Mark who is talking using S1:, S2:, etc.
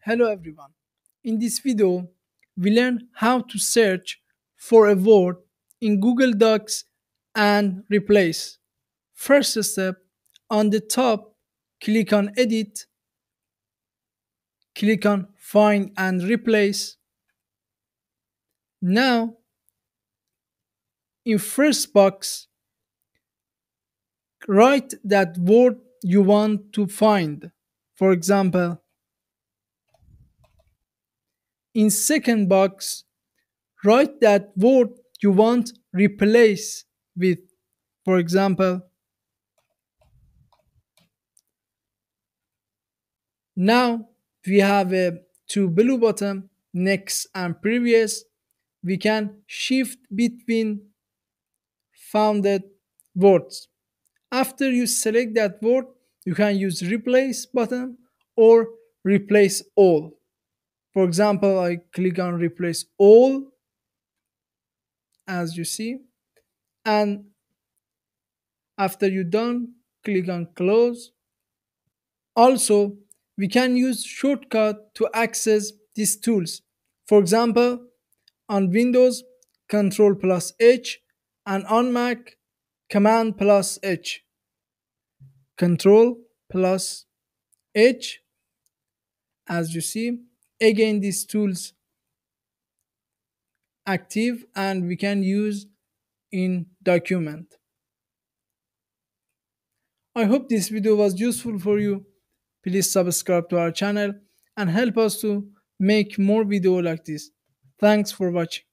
S1: Hello everyone. In this video, we learn how to search for a word in Google Docs and replace. First step, on the top, click on Edit, click on Find and Replace. Now, in first box, write that word you want to find. For example, in second box, write that word you want replace with. For example, now we have a two blue button, next and previous. We can shift between founded words. After you select that word, you can use replace button or replace all. For example, I click on replace all as you see, and after you done, click on close. Also, we can use shortcut to access these tools. For example, on Windows, Control plus H, and on Mac, Command plus H. Control plus H, as you see. Again, these tools active and we can use in document. I hope this video was useful for you. Please subscribe to our channel and help us to make more video like this. Thanks for watching.